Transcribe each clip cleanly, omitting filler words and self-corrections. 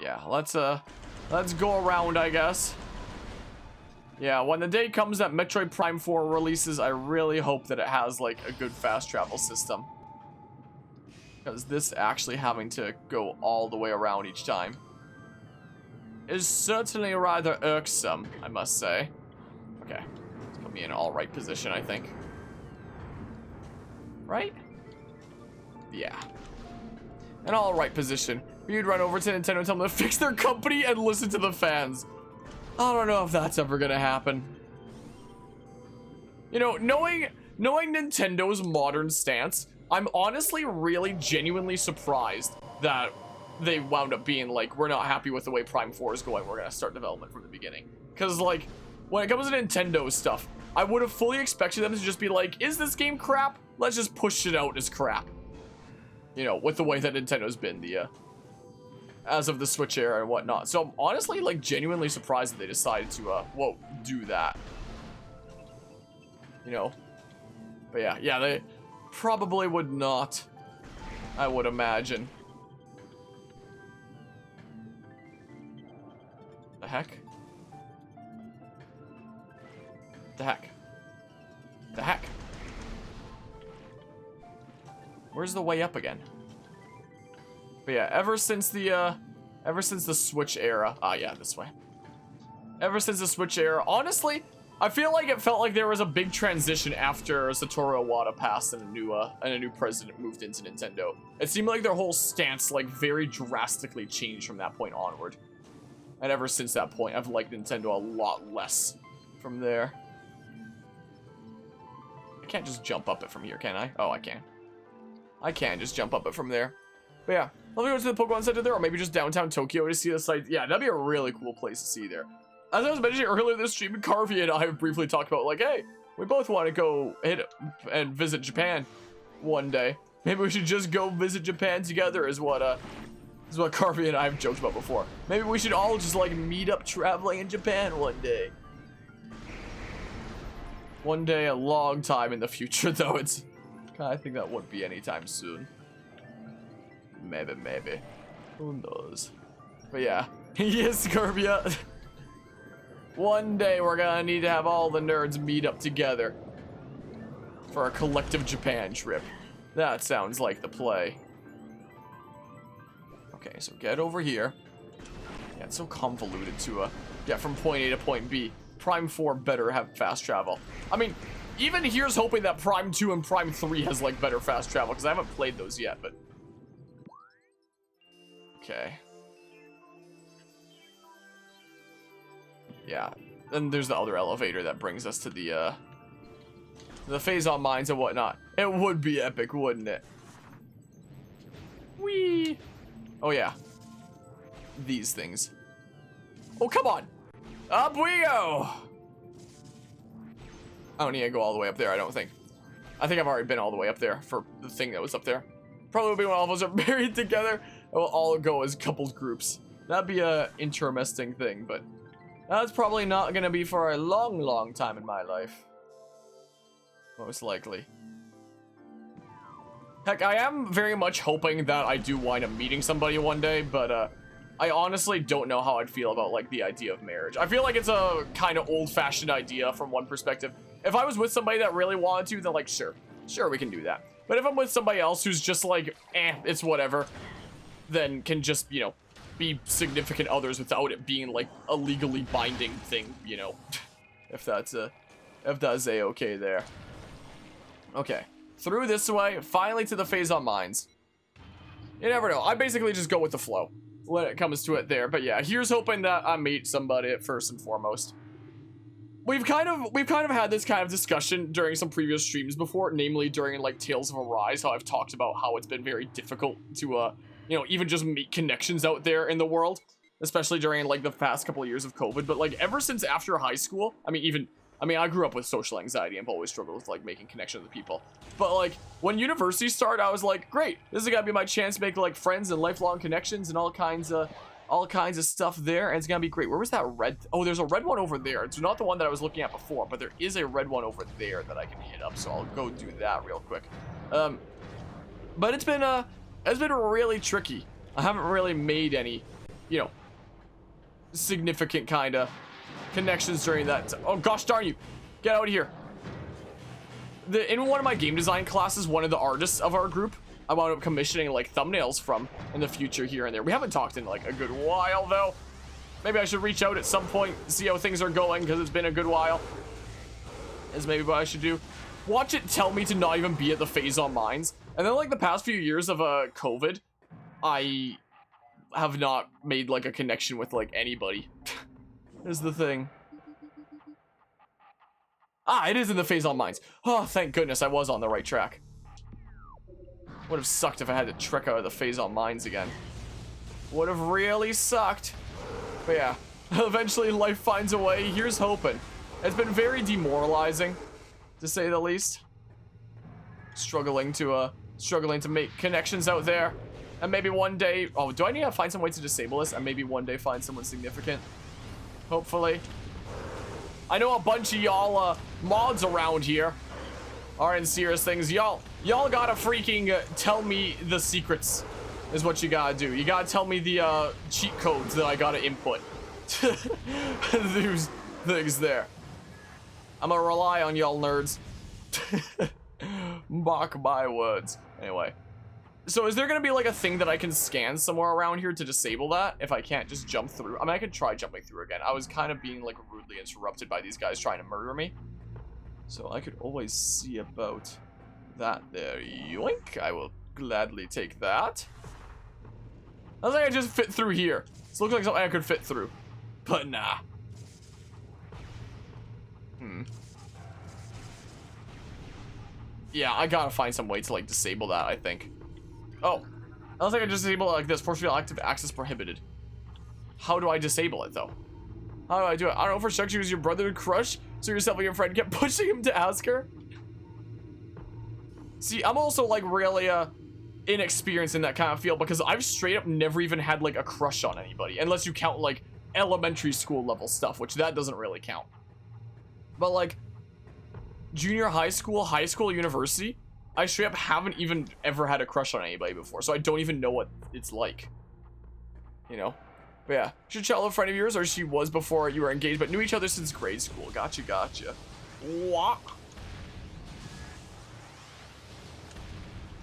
Yeah, let's go around, I guess. Yeah, when the day comes that Metroid Prime 4 releases, I really hope that it has, like, a good fast travel system. Because this actually having to go all the way around each time is certainly rather irksome, I must say. Okay, let's put me in all right position, I think. Right? Yeah. An all right position. You'd run over to Nintendo and tell them to fix their company and listen to the fans. I don't know if that's ever gonna happen. You know, knowing Nintendo's modern stance, I'm honestly really genuinely surprised that they wound up being like, we're not happy with the way Prime 4 is going, we're gonna start development from the beginning. Because, like, when it comes to Nintendo stuff, I would have fully expected them to just be like, is this game crap? Let's just push it out as crap. You know, with the way that Nintendo's been as of the Switch era and whatnot. So I'm honestly, like, genuinely surprised that they decided to, do that. You know? But yeah, they probably would not, I would imagine. The heck? The heck? The heck? Where's the way up again? But yeah, ever since the Switch era, yeah, this way. Ever since the Switch era, honestly, I feel like it felt like there was a big transition after Satoru Iwata passed and a new president moved into Nintendo. It seemed like their whole stance, like, very drastically changed from that point onward. And ever since that point, I've liked Nintendo a lot less from there. I can't just jump up it from here, can I? Oh, I can. I can just jump up it from there. But yeah, let me go to the Pokemon Center there, or maybe just downtown Tokyo to see the site. Yeah, that'd be a really cool place to see there. As I was mentioning earlier this stream, Carvey and I have briefly talked about, like, hey, we both want to go hit and visit Japan one day. Maybe we should just go visit Japan together is what Carvey and I have joked about before. Maybe we should all just, like, meet up traveling in Japan one day. One day, a long time in the future, though. I think that wouldn't be anytime soon. Maybe. Who knows? But yeah. Yes, Kirby. One day we're gonna need to have all the nerds meet up together for a collective Japan trip. That sounds like the play. Okay, so get over here. Yeah, it's so convoluted to get from point A to point B. Prime 4 better have fast travel. I mean, even here's hoping that Prime 2 and Prime 3 has, like, better fast travel, because I haven't played those yet, but... Okay. Yeah. Then there's the other elevator that brings us to the Phazon Mines and whatnot. It would be epic, wouldn't it? Whee! Oh, yeah. These things. Oh, come on! Up we go! I don't need to go all the way up there, I don't think. I think I've already been all the way up there for the thing that was up there. Probably will be when all of us are married together. We'll all go as coupled groups. That'd be a interesting thing, but that's probably not gonna be for a long, long time in my life. Most likely. Heck, I am very much hoping that I do wind up meeting somebody one day, but I honestly don't know how I'd feel about, like, the idea of marriage. I feel like it's a kind of old-fashioned idea from one perspective. If I was with somebody that really wanted to, then, like, sure, we can do that. But if I'm with somebody else who's just like, it's whatever, then can just, you know, be significant others without it being, like, a legally binding thing, you know. if that's a-okay there. Okay. Through this way, finally to the Phazon Mines. You never know. I basically just go with the flow when it comes to it there. But yeah, here's hoping that I meet somebody first and foremost. We've kind of had this kind of discussion during some previous streams before, namely during, like, Tales of Arise, how I've talked about how it's been very difficult to, you know, even just make connections out there in the world, especially during, like, the past couple of years of COVID. But, like, ever since after high school, I mean, I grew up with social anxiety and I've always struggled with, like, making connections with people. But, like, when university started, I was like, great, this is gonna be my chance to make, like, friends and lifelong connections and all kinds of stuff there, and it's gonna be great. Where was that red? Oh, there's a red one over there. It's not the one that I was looking at before, but there is a red one over there that I can hit up, so I'll go do that real quick. But it's been really tricky. I haven't really made any you know, significant kind of connections during that. Oh, gosh darn you. Get out of here. In one of my game design classes, one of the artists of our group, I wound up commissioning like thumbnails from in the future here and there. We haven't talked in like a good while though. Maybe I should reach out at some point, see how things are going, because it's been a good while. Is maybe what I should do. Watch it tell me to not even be at the phase on mines. And then like the past few years of COVID, I have not made like a connection with like anybody. Is the thing. Ah, it is in the phase on mines. Oh, thank goodness I was on the right track. Would have sucked if I had to trek out of the phase on mines again. Would have really sucked. But yeah, eventually life finds a way. Here's hoping. It's been very demoralizing, to say the least. Struggling to make connections out there. And maybe one day, oh, do I need to find some way to disable this? And maybe one day find someone significant. Hopefully. I know a bunch of y'all mods around here are in serious things. Y'all gotta freaking tell me the secrets is what you gotta do. You gotta tell me the cheat codes that I gotta input. These things there. I'm gonna rely on y'all nerds. Mock my words. Anyway. So is there gonna be like a thing that I can scan somewhere around here to disable that? If I can't just jump through? I mean, I could try jumping through again. I was kind of being like rudely interrupted by these guys trying to murder me. So I could always see about that there. Yoink. I will gladly take that. I was like, I just fit through here. This looks like something I could fit through. But nah. Yeah, I gotta find some way to like disable that, I think. Oh, I don't think I just disable it like this. Force field active, access prohibited. How do I disable it though? How do I do it? I don't know. For structure, use your brother to crush, so yourself and your friend kept pushing him to ask her. See, I'm also like really inexperienced in that kind of field because I've straight up never even had like a crush on anybody, unless you count like elementary school level stuff, which that doesn't really count. But like junior high school, university, I straight up haven't even ever had a crush on anybody before, so I don't even know what it's like. You know? But yeah, she's a childhood friend of yours, or she was before you were engaged, but knew each other since grade school. Gotcha, gotcha. What?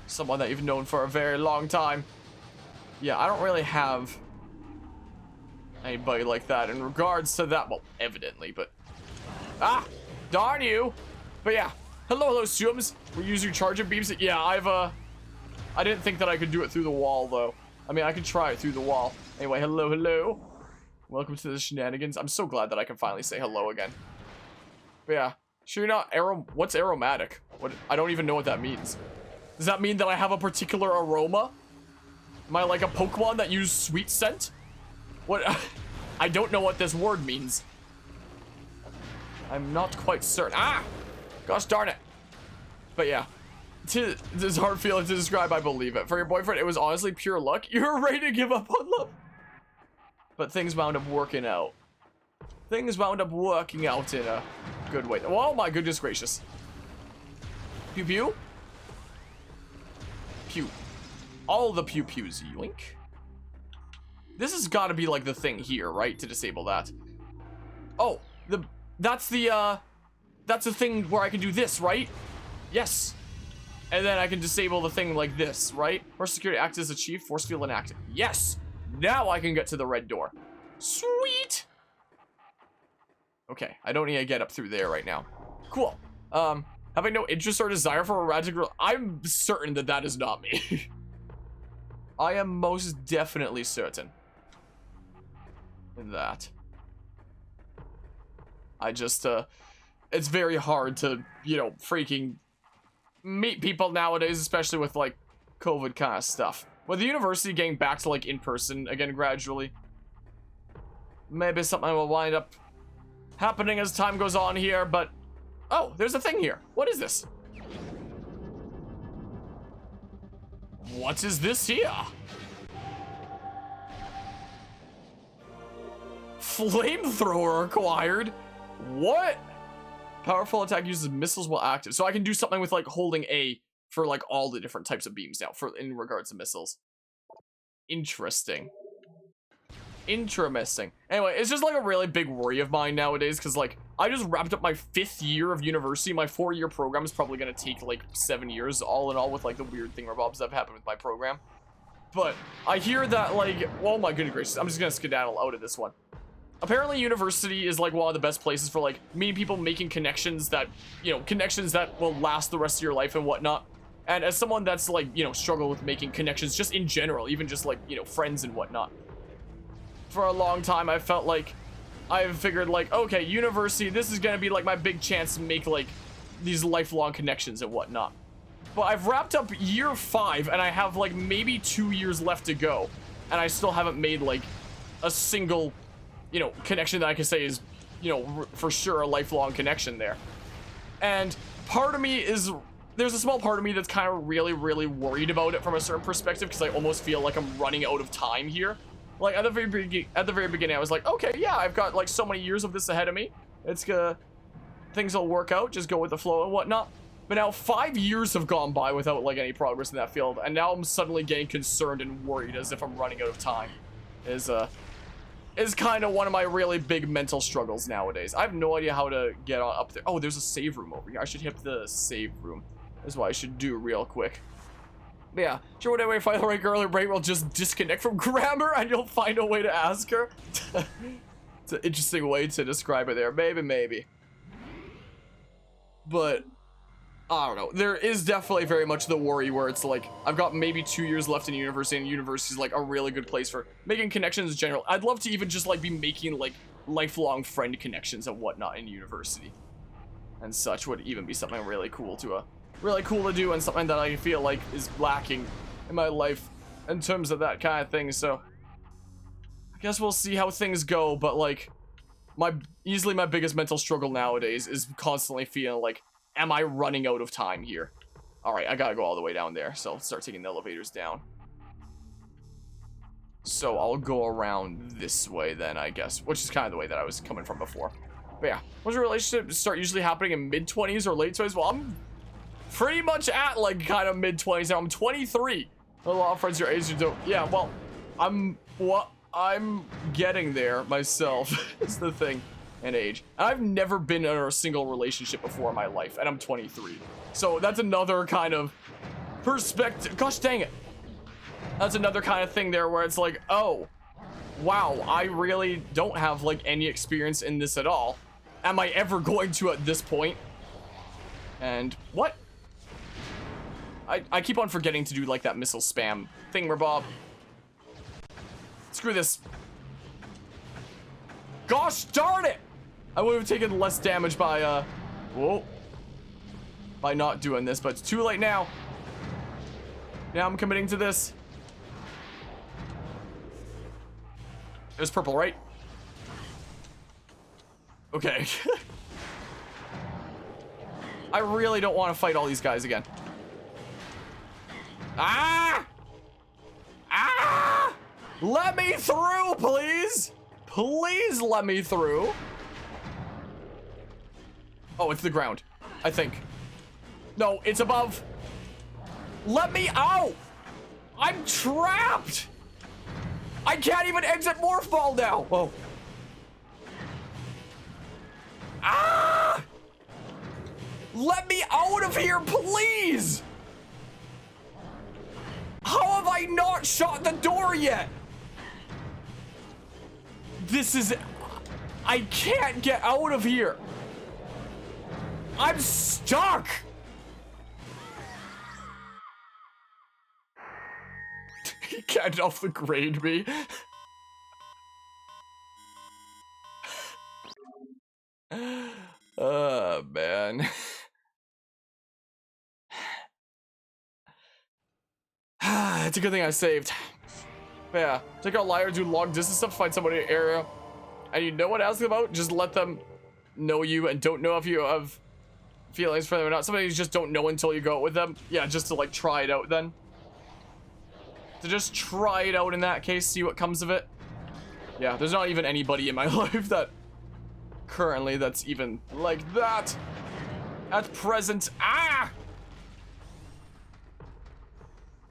Someone that you've known for a very long time. Yeah, I don't really have anybody like that in regards to that. Well, evidently, but... Ah! Darn you! But yeah. Hello, Sums. We're using charging beams. Yeah, I didn't think that I could do it through the wall, though. I mean, I could try it through the wall. Anyway, hello. Welcome to the shenanigans. I'm so glad that I can finally say hello again. But yeah. Sure you're not what's aromatic? What? I don't even know what that means. Does that mean that I have a particular aroma? Am I like a Pokemon that uses sweet scent? What? I don't know what this word means. I'm not quite certain. Ah! Gosh darn it. But yeah. It's hard feeling to describe, I believe it. For your boyfriend, it was honestly pure luck. You were ready to give up on love. But things wound up working out. Things wound up working out in a good way. Oh my goodness gracious. Pew pew. Pew. All the pew pews, yoink. This has got to be like the thing here, right? To disable that. Oh, that's the thing where I can do this, right? Yes. And then I can disable the thing like this, right? Force security acts as a chief, force field inactive. Yes! Now I can get to the red door. Sweet! Okay, I don't need to get up through there right now. Cool. Having no interest or desire for a romantic girl. I'm certain that that is not me. I am most definitely certain. In that. I just, it's very hard to, you know, freaking meet people nowadays, especially with like COVID kind of stuff. With the university getting back to like in person again gradually, maybe something will wind up happening as time goes on here. But oh, there's a thing here. What is this? What is this here? Flamethrower acquired. What? Powerful attack uses missiles while active. So I can do something with like holding A for like all the different types of beams now for in regards to missiles. Interesting. Interesting. Anyway, it's just like a really big worry of mine nowadays, because like I just wrapped up my 5th year of university. My 4-year program is probably gonna take like 7 years, all in all, with like the weird thingamabobs that have happened with my program. But I hear that like, oh my goodness gracious, I'm just gonna skedaddle out of this one. Apparently university is like one of the best places for like meeting people, making connections that, you know, connections that will last the rest of your life and whatnot. And as someone that's like, you know, struggled with making connections just in general, even just like, you know, friends and whatnot, for a long time I felt like I've figured like, okay, university, this is gonna be like my big chance to make like these lifelong connections and whatnot. But I've wrapped up year 5 and I have like maybe 2 years left to go, and I still haven't made like a single, you know, connection that I can say is, you know, for sure a lifelong connection there. And part of me is, there's a small part of me that's kind of really worried about it from a certain perspective, because I almost feel like I'm running out of time here. Like at the very beginning I was like, okay, yeah, I've got like so many years of this ahead of me, it's gonna, things will work out, just go with the flow and whatnot. But now 5 years have gone by without like any progress in that field, and now I'm suddenly getting concerned and worried as if I'm running out of time. Is kind of one of my really big mental struggles nowadays. I have no idea how to get on up there. Oh, there's a save room over here. I should hit the save room. That's what I should do real quick. But yeah, sure, whatever, if I find the right girl, her brain will just disconnect from grammar and you'll find a way to ask her. It's an interesting way to describe it there. Maybe. But I don't know. There is definitely very much the worry where it's like, I've got maybe 2 years left in university, and university is like a really good place for making connections in general. I'd love to even just like be making like lifelong friend connections and whatnot in university. And such would even be something really cool to do, and something that I feel like is lacking in my life in terms of that kind of thing. So I guess we'll see how things go, but like easily my biggest mental struggle nowadays is constantly feeling like, am I running out of time here? Alright, I gotta go all the way down there, so I'll start taking the elevators down. So I'll go around this way then, I guess, which is kind of the way that I was coming from before. But yeah, when's a relationship start usually happening in mid-20s or late 20s? Well, I'm pretty much at like kind of mid-20s now. I'm 23. A lot of friends your age who don't. Yeah, well, I'm getting there myself is the thing. And age. And I've never been in a single relationship before in my life, and I'm 23. So that's another kind of perspective. Gosh dang it. That's another kind of thing there where it's like, oh, wow, I really don't have like any experience in this at all. Am I ever going to at this point? And what? I keep on forgetting to do like that missile spam thing, Bob. Screw this. Gosh darn it! I would have taken less damage by, by not doing this, but it's too late now. Now I'm committing to this. It was purple, right? Okay. I really don't want to fight all these guys again. Ah! Ah! Let me through, please! Please let me through. Oh, it's the ground, I think. No, it's above. Let me out! I'm trapped! I can't even exit Morph Ball now! Whoa. Ah! Let me out of here, please! How have I not shot the door yet? This is... I can't get out of here. I'm stuck! He can't alpha grade me. Oh, man. It's a good thing I saved. But yeah, take out liar, do long distance stuff, find somebody in your area, and you know what to ask them about, just let them know you and don't know if you have feelings for them or not. Somebody you just don't know until you go out with them. Yeah, just to like try it out then. To just try it out in that case, see what comes of it. Yeah, there's not even anybody in my life that currently that's even like that at present. Ah!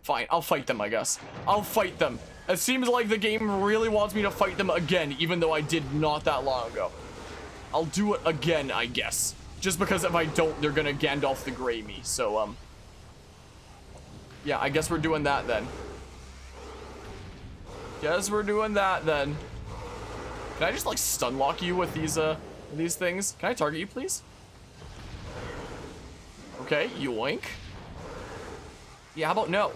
Fine, I'll fight them, I guess. I'll fight them. It seems like the game really wants me to fight them again, even though I did not that long ago. I'll do it again, I guess. Just because if I don't, they're gonna Gandalf the Grey me. So, yeah, I guess we're doing that then. Guess we're doing that then. Can I just, like, stun lock you with these things? Can I target you, please? Okay, yoink. Yeah, how about no?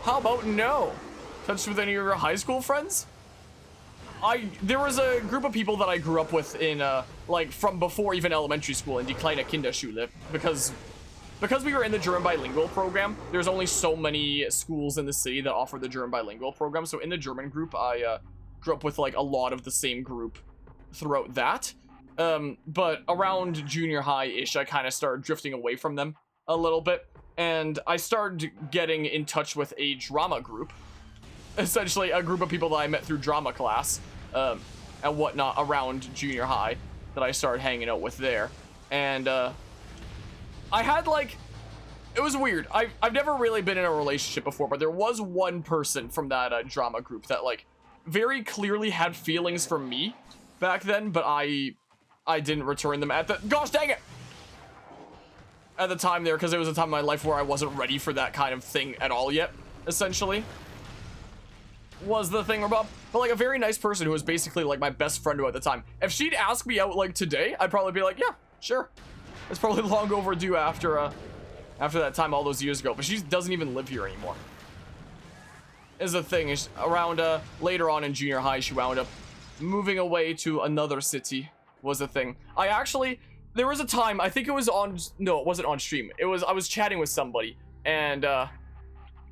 How about no? Touched with any of your high school friends? There was a group of people that I grew up with in, like, from before even elementary school in Die kleine Kinderschule, because we were in the German bilingual program. There's only so many schools in the city that offer the German bilingual program, so in the German group, I, grew up with, like, a lot of the same group throughout that. But around junior high-ish, I kind of started drifting away from them a little bit, and I started getting in touch with a drama group. Essentially, a group of people that I met through drama class, and whatnot around junior high that I started hanging out with there. And, I had, like, it was weird. I've never really been in a relationship before, but there was one person from that, drama group that, like, very clearly had feelings for me back then, but I didn't return them at the, gosh dang it! At the time there, because it was a time in my life where I wasn't ready for that kind of thing at all yet, essentially. Was the thing about, but like a very nice person who was basically like my best friend at the time. If she'd ask me out like today, I'd probably be like, yeah, sure. It's probably long overdue after that time all those years ago, but she doesn't even live here anymore. Is the thing, is around later on in junior high, she wound up moving away to another city, was the thing. There was a time, I think it was on, no, it wasn't on stream. I was chatting with somebody, and,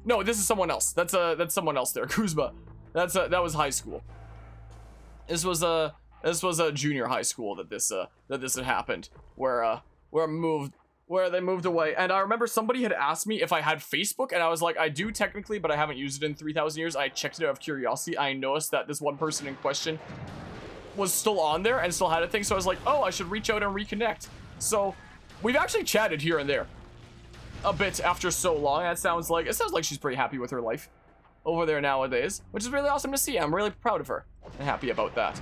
no, this is someone else. That's someone else there, Kuzma. That was high school. This was a junior high school that this had happened, where they moved away. And I remember somebody had asked me if I had Facebook, and I was like, I do technically, but I haven't used it in 3,000 years. I checked it out of curiosity. I noticed that this one person in question was still on there and still had a thing, so I was like, oh, I should reach out and reconnect. So we've actually chatted here and there a bit after so long. It sounds like she's pretty happy with her life over there nowadays, which is really awesome to see. I'm really proud of her and happy about that.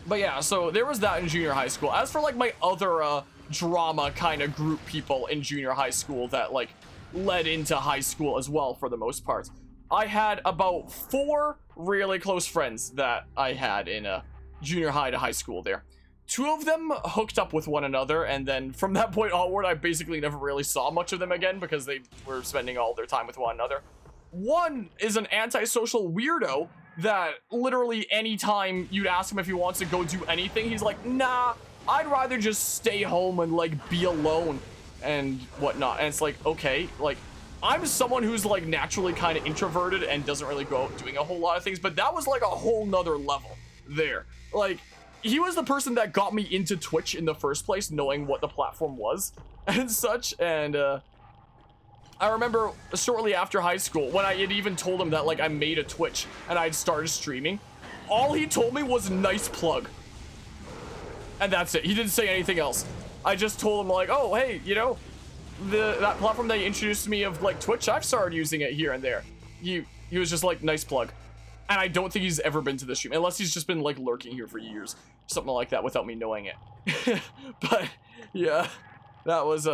But yeah, so there was that in junior high school. As for like my other drama kind of group people in junior high school that like led into high school as well, for the most part, I had about 4 really close friends that I had in junior high to high school there. 2 of them hooked up with one another, and then from that point onward, I basically never really saw much of them again because they were spending all their time with one another. One is an antisocial weirdo that literally anytime you'd ask him if he wants to go do anything, he's like, nah, I'd rather just stay home and like be alone and whatnot. And it's like, okay, like, I'm someone who's like naturally kind of introverted and doesn't really go out doing a whole lot of things, but that was like a whole nother level there. Like, he was the person that got me into Twitch in the first place, knowing what the platform was and such. And I remember shortly after high school, when I had even told him that like I made a Twitch and I'd started streaming, all he told me was nice plug. And that's it. He didn't say anything else. I just told him like, oh, hey, you know, that platform that you introduced me of like Twitch, I've started using it here and there. He was just like, nice plug. And I don't think he's ever been to the stream, unless he's just been like lurking here for years, something like that, without me knowing it. But yeah, that was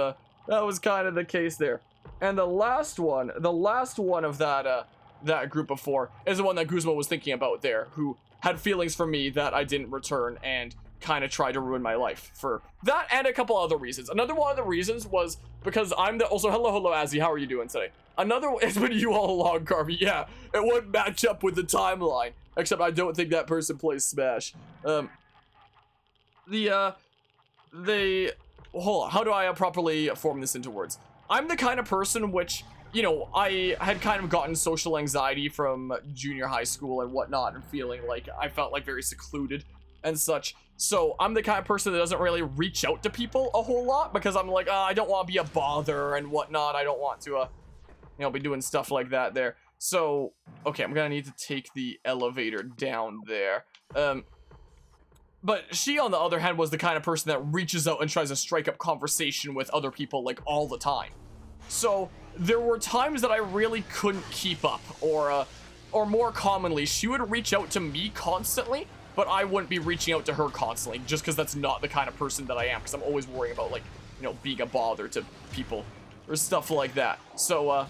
kind of the case there. And the last one of that group of 4 is the one that Guzma was thinking about there, who had feelings for me that I didn't return and kind of tried to ruin my life for that and a couple other reasons. Another one of the reasons was because also hello Azzy, how are you doing today? Another, it's been you all along, Carvey. Yeah, it wouldn't match up with the timeline, except I don't think that person plays Smash. Hold on, how do I properly form this into words? I'm the kind of person which, you know, I had kind of gotten social anxiety from junior high school and whatnot, and feeling like I felt like very secluded and such. So I'm the kind of person that doesn't really reach out to people a whole lot because I'm like, I don't want to be a bother and whatnot. I don't want to, you know, be doing stuff like that there. So, okay, I'm gonna need to take the elevator down there. But she, on the other hand, was the kind of person that reaches out and tries to strike up conversation with other people, like, all the time. So, there were times that I really couldn't keep up, or, or more commonly, she would reach out to me constantly, but I wouldn't be reaching out to her constantly, just because that's not the kind of person that I am, because I'm always worrying about, like, you know, being a bother to people or stuff like that. So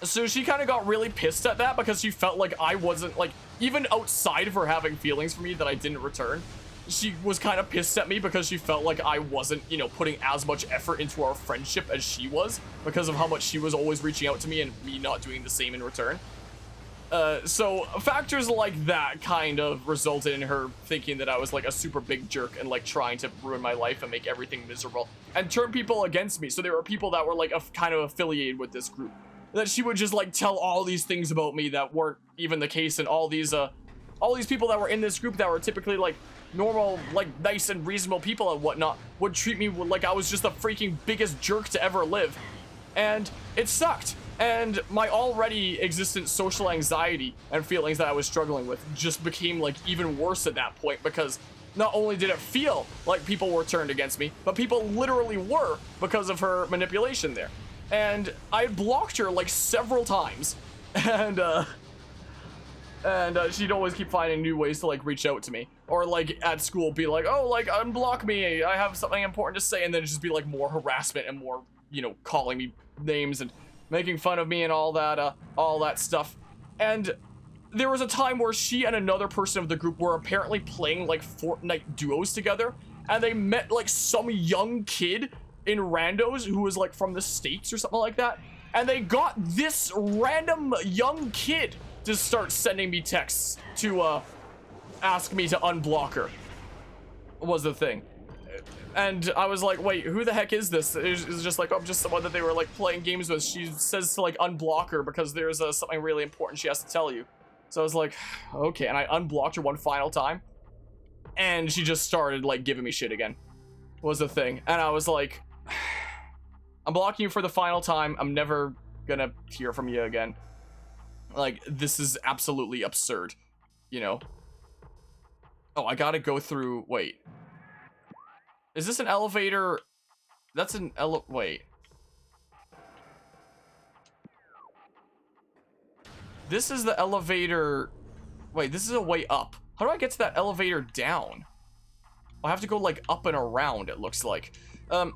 she kind of got really pissed at that because she felt like I wasn't, like, even outside of her having feelings for me that I didn't return, she was kind of pissed at me because she felt like I wasn't, you know, putting as much effort into our friendship as she was because of how much she was always reaching out to me and me not doing the same in return. So factors like that kind of resulted in her thinking that I was like a super big jerk and like trying to ruin my life and make everything miserable and turn people against me. So there were people that were like kind of affiliated with this group that she would just like tell all these things about me that weren't even the case, and all these people that were in this group that were typically like normal, like nice and reasonable people and whatnot would treat me like I was just the freaking biggest jerk to ever live, and it sucked. And my already existent social anxiety and feelings that I was struggling with just became like even worse at that point, because not only did it feel like people were turned against me, but people literally were because of her manipulation there. And I blocked her like several times, and she'd always keep finding new ways to like reach out to me, or like at school be like, oh, like unblock me, I have something important to say, and then it'd just be like more harassment and more, you know, calling me names and making fun of me and all that stuff. And there was a time where she and another person of the group were apparently playing like Fortnite duos together, and they met like some young kid in randos who was like from the States or something like that, and they got this random young kid to start sending me texts to ask me to unblock her, was the thing. And I was like, wait, who the heck is this? It was just like, oh, I'm just someone that they were like playing games with. She says to like unblock her because there's something really important she has to tell you. So I was like, okay, and I unblocked her one final time, and she just started like giving me shit again, was the thing. And I was like, I'm blocking you for the final time. I'm never gonna hear from you again. Like, this is absolutely absurd, you know? Oh, I gotta go through, wait. Is this an elevator? That's an wait. This is the elevator. Wait, this is a way up. How do I get to that elevator down? I have to go like up and around, it looks like.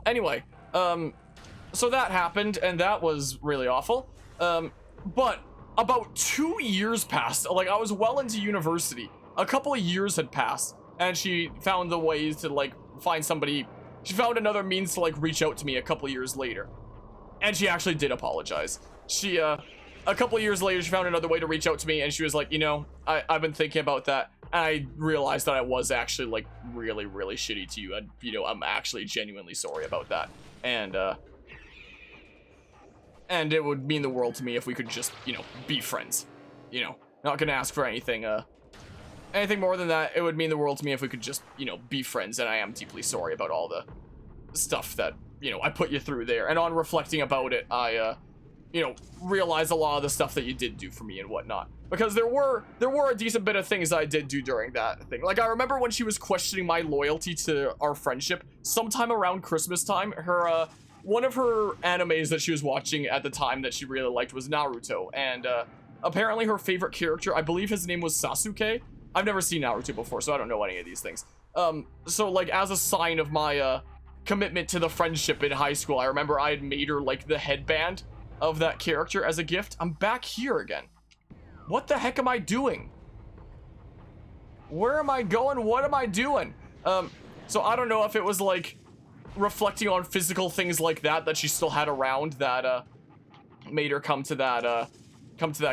Anyway, so that happened, and that was really awful. But about 2 years passed. Like, I was well into university. A couple of years had passed, and she found the ways to like find somebody. She found another means to like reach out to me a couple of years later, and she actually did apologize. She a couple of years later, she found another way to reach out to me, and she was like, you know, I've been thinking about that, and I realized that I was actually like really shitty to you, and you know, I'm actually genuinely sorry about that, and it would mean the world to me if we could just, you know, be friends. You know, not gonna ask for anything more than that. It would mean the world to me if we could just, you know, be friends, and I am deeply sorry about all the stuff that, you know, I put you through there. And on reflecting about it, I, you know, realized a lot of the stuff that you did do for me and whatnot. Because there were a decent bit of things I did do during that thing. Like, I remember when she was questioning my loyalty to our friendship, sometime around Christmas time, her, one of her animes that she was watching at the time that she really liked was Naruto. And, apparently her favorite character, I believe his name was Sasuke. I've never seen Naruto before, so I don't know any of these things. So, like, as a sign of my, commitment to the friendship in high school, I remember I had made her, like, the headband of that character as a gift. I'm back here again. What the heck am I doing? Where am I going? What am I doing? So I don't know if it was, like, reflecting on physical things like that she still had around that, made her come to that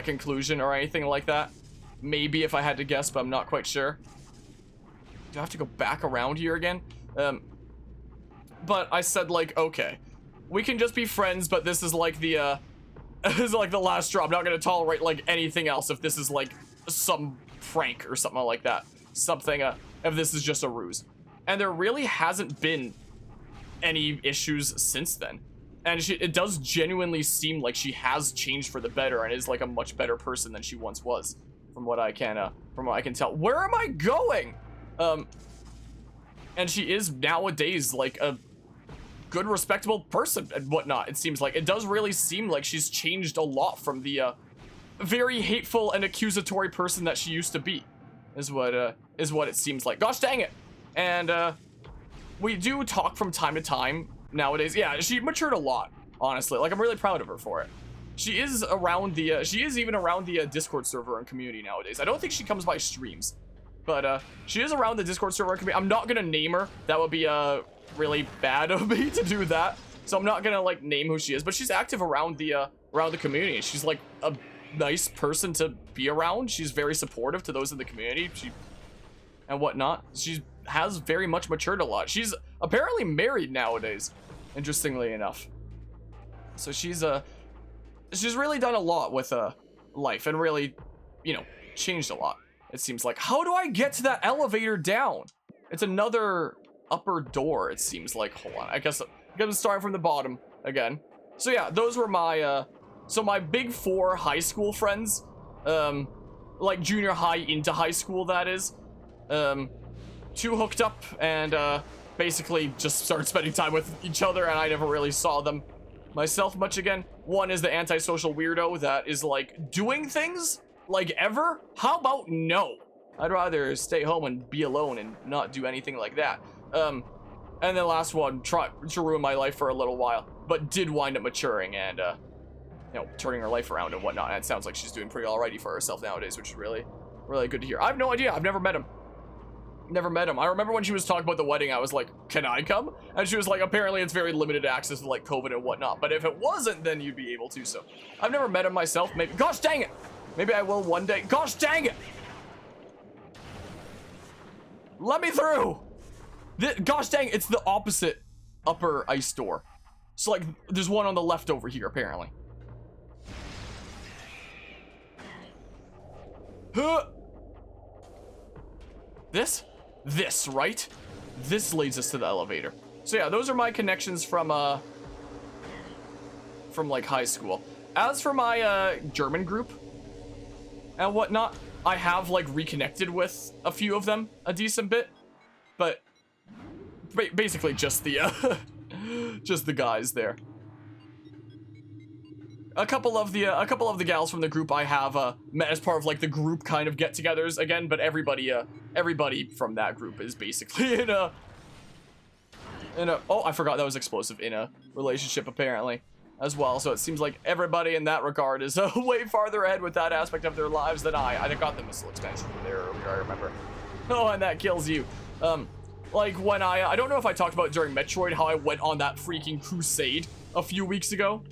conclusion or anything like that. Maybe, if I had to guess, but I'm not quite sure. Do I have to go back around here again? But I said, like, okay, we can just be friends, but this is like the, this is like the last straw. I'm not gonna tolerate, like, anything else if this is, like, some prank or something like that. Something, if this is just a ruse. And there really hasn't been any issues since then. And it does genuinely seem like she has changed for the better and is, like, a much better person than she once was. From what I can tell. Where am I going? And she is nowadays like a good, respectable person and whatnot. It seems like it does really seem like she's changed a lot from the very hateful and accusatory person that she used to be, is what it seems like. Gosh dang it. And we do talk from time to time nowadays. Yeah, she matured a lot, honestly. Like, I'm really proud of her for it. She is around the she is even around the Discord server and community nowadays. I don't think she comes by streams, but she is around the Discord server and community. I'm not gonna name her. That would be really bad of me to do that. So I'm not gonna like name who she is, but she's active around the community. She's like a nice person to be around. She's very supportive to those in the community. And whatnot. She has very much matured a lot. She's apparently married nowadays, interestingly enough. So she's really done a lot with life and really, you know, changed a lot, it seems like. How do I get to that elevator down? It's another upper door, it seems like. Hold on, I guess I'm starting from the bottom again. So yeah, those were my so my big four high school friends, like junior high into high school, that is. Two hooked up and basically just started spending time with each other, and I never really saw them myself much again. One is the antisocial weirdo that is like doing things like ever. How about no? I'd rather stay home and be alone and not do anything like that. And the last one tried to ruin my life for a little while, but did wind up maturing and you know, turning her life around and whatnot. And it sounds like she's doing pretty alrighty for herself nowadays, which is really, really good to hear. I have no idea. I've never met him. Never met him. I remember when she was talking about the wedding, I was like, can I come? And she was like, apparently it's very limited access to like COVID and whatnot, but if it wasn't, then you'd be able to. So I've never met him myself. Maybe, gosh dang it, maybe I will one day. Gosh dang it, let me through. Gosh dang, it's the opposite upper ice door. So like there's one on the left over here apparently. This, right? This leads us to the elevator. So yeah, those are my connections from like high school. As for my German group and whatnot, I have like reconnected with a few of them a decent bit, but basically just the just the guys there. A couple of the gals from the group I have met as part of like the group kind of get-togethers again, but everybody from that group is basically in a oh, I forgot that was explosive, in a relationship apparently as well. So it seems like everybody in that regard is way farther ahead with that aspect of their lives than I got the missile expansion there earlier, I remember. Oh, and that kills you. Like when I don't know if I talked about it during Metroid, how I went on that freaking crusade a few weeks ago.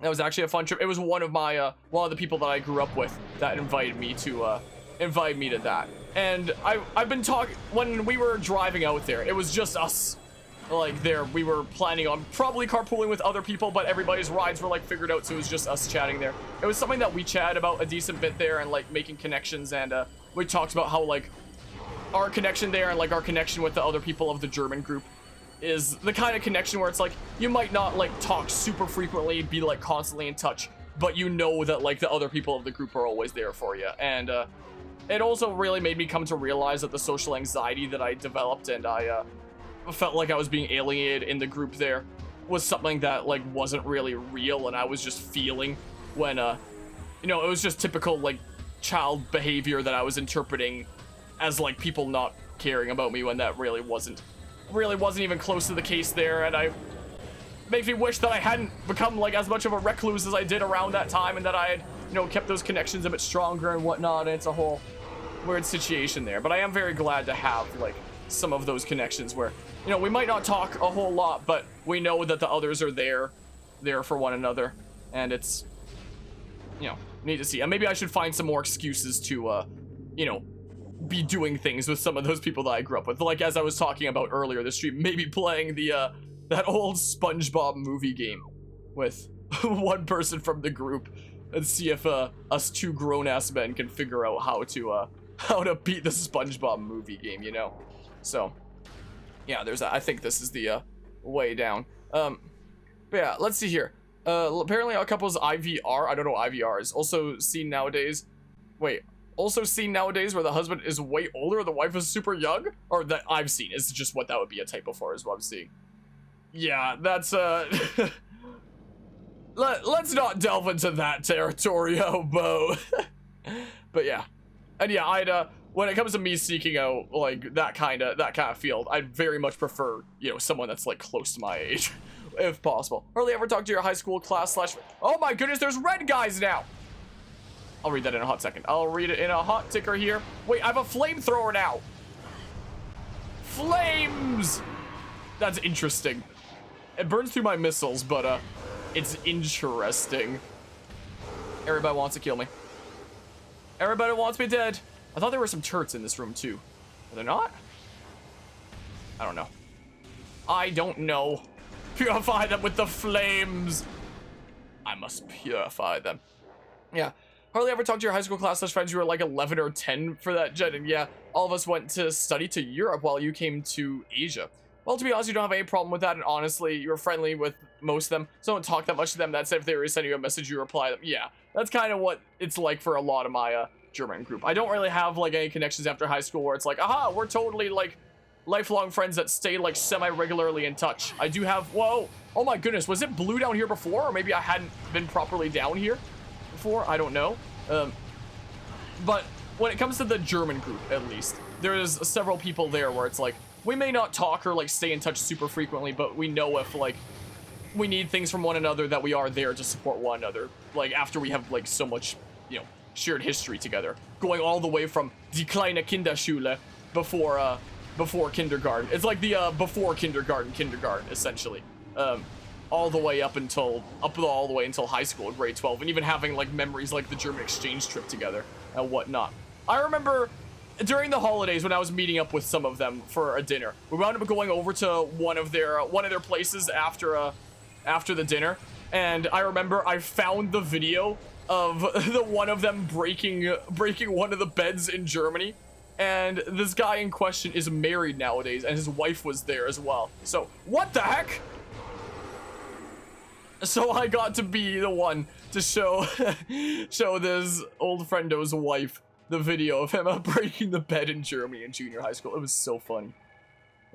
That was actually a fun trip. It was one of the people that I grew up with that invited me to that. And I've been talking, when we were driving out there, it was just us. Like there, we were planning on probably carpooling with other people, but everybody's rides were like figured out, so it was just us chatting there. It was something that we chatted about a decent bit there and like making connections, and we talked about how like our connection there and like our connection with the other people of the German group is the kind of connection where it's like you might not like talk super frequently, be like constantly in touch, but you know that like the other people of the group are always there for you. And it also really made me come to realize that the social anxiety that I developed and I felt like I was being alienated in the group there was something that like wasn't really real, and I was just feeling when you know, it was just typical like child behavior that I was interpreting as like people not caring about me, when that really wasn't even close to the case there. And makes me wish that I hadn't become like as much of a recluse as I did around that time, and that I had, you know, kept those connections a bit stronger and whatnot. And it's a whole weird situation there, but I am very glad to have like some of those connections where, you know, we might not talk a whole lot, but we know that the others are there for one another, and it's, you know, neat to see. And maybe I should find some more excuses to you know, be doing things with some of those people that I grew up with. Like as I was talking about earlier this stream, maybe playing the that old SpongeBob movie game with one person from the group, and see if us two grown-ass men can figure out how to beat the SpongeBob movie game, you know. So yeah, there's that. I think this is the way down. But yeah, let's see here. Apparently a couple's IVR, I don't know what IVR is, also seen nowadays. Wait, also seen nowadays where the husband is way older, the wife is super young? Or that I've seen, is just what that would be a typo for, is what I'm seeing. Yeah, that's let's not delve into that territory, Bo. But yeah. And yeah, I'd, when it comes to me seeking out, like, that kind of field, I'd very much prefer, you know, someone that's, like, close to my age, if possible. Hardly ever talk to your high school class slash... Oh my goodness, there's red guys now! I'll read that in a hot second. I'll read it in a hot ticker here. Wait, I have a flamethrower now! Flames! That's interesting. It burns through my missiles, but, it's interesting. Everybody wants to kill me. Everybody wants me dead. I thought there were some turrets in this room, too. Are there not? I don't know. I don't know. Purify them with the flames. I must purify them. Yeah. Hardly ever talked to your high school class slash friends. You were like 11 or 10 for that, Jen. And yeah, all of us went to study to Europe while you came to Asia. Well, to be honest, you don't have any problem with that. And honestly, you're friendly with most of them. So don't talk that much to them. That said, if they were sending you a message, you reply them. Yeah, that's kind of what it's like for a lot of my German group. I don't really have like any connections after high school where it's like, aha, we're totally like lifelong friends that stay like semi-regularly in touch. I do have, whoa, oh my goodness, was it blue down here before? Or maybe I hadn't been properly down here before, I don't know. But when it comes to the German group, at least, there's several people there where it's like, we may not talk or like stay in touch super frequently, but we know if like we need things from one another that we are there to support one another. Like after we have like so much, you know, shared history together, going all the way from die kleine Kinderschule before kindergarten. It's like the before kindergarten essentially, all the way up all the way until high school, grade 12, and even having like memories like the German exchange trip together and whatnot. I remember during the holidays when I was meeting up with some of them for a dinner, we wound up going over to one of their places after the dinner, and I remember I found the video of the one of them breaking one of the beds in Germany, and this guy in question is married nowadays, and his wife was there as well. So what the heck? So I got to be the one to show this old friendo's wife the video of him breaking the bed in Germany in junior high school. It was so funny.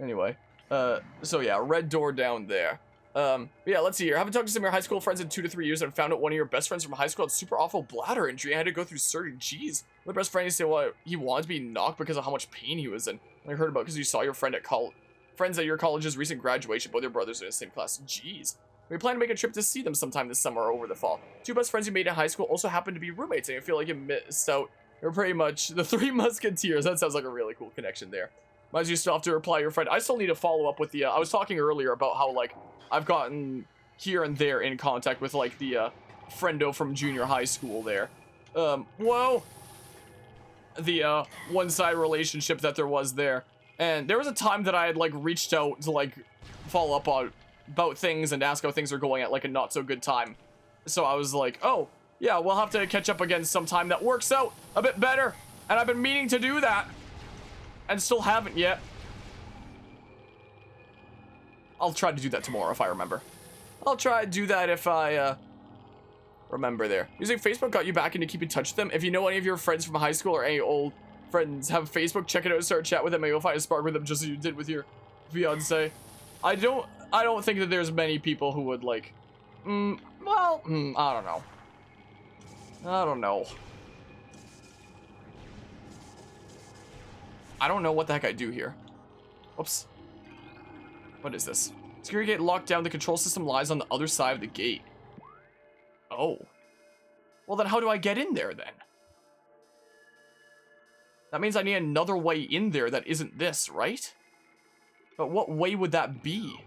Anyway, so yeah, red door down there. Yeah, let's see here. I haven't talked to some of your high school friends in 2 to 3 years and found out one of your best friends from high school had super awful bladder injury. I had to go through surgery. Jeez. My best friend used to say, well, he wanted to be knocked because of how much pain he was in. I heard about because you saw your friends at your college's recent graduation. Both your brothers are in the same class. Jeez. We plan to make a trip to see them sometime this summer or over the fall. 2 best friends you made in high school also happen to be roommates, and I feel like you missed out. You're pretty much the 3 musketeers. That sounds like a really cool connection there. Might you still have to reply to your friend. I still need to follow up with the, I was talking earlier about how, like, I've gotten here and there in contact with, like, the, friendo from junior high school there. Whoa! The, one-side relationship that there was there. And there was a time that I had, like, reached out to, like, follow up on about things and ask how things are going at, like, a not-so-good time. So I was like, oh, yeah, we'll have to catch up again sometime that works out a bit better. And I've been meaning to do that. And still haven't yet. I'll try to do that tomorrow if I remember. I'll try to do that if I, remember there. Using Facebook got you back into keep in touch with them. If you know any of your friends from high school or any old friends have Facebook, check it out and start a chat with them. Maybe you'll find a spark with them just as you did with your fiance. I don't think that there's many people who would, like, I don't know. I don't know. I don't know what the heck I do here. Whoops. What is this? Security gate locked down. The control system lies on the other side of the gate. Oh. Well, then how do I get in there, then? That means I need another way in there that isn't this, right? But what way would that be?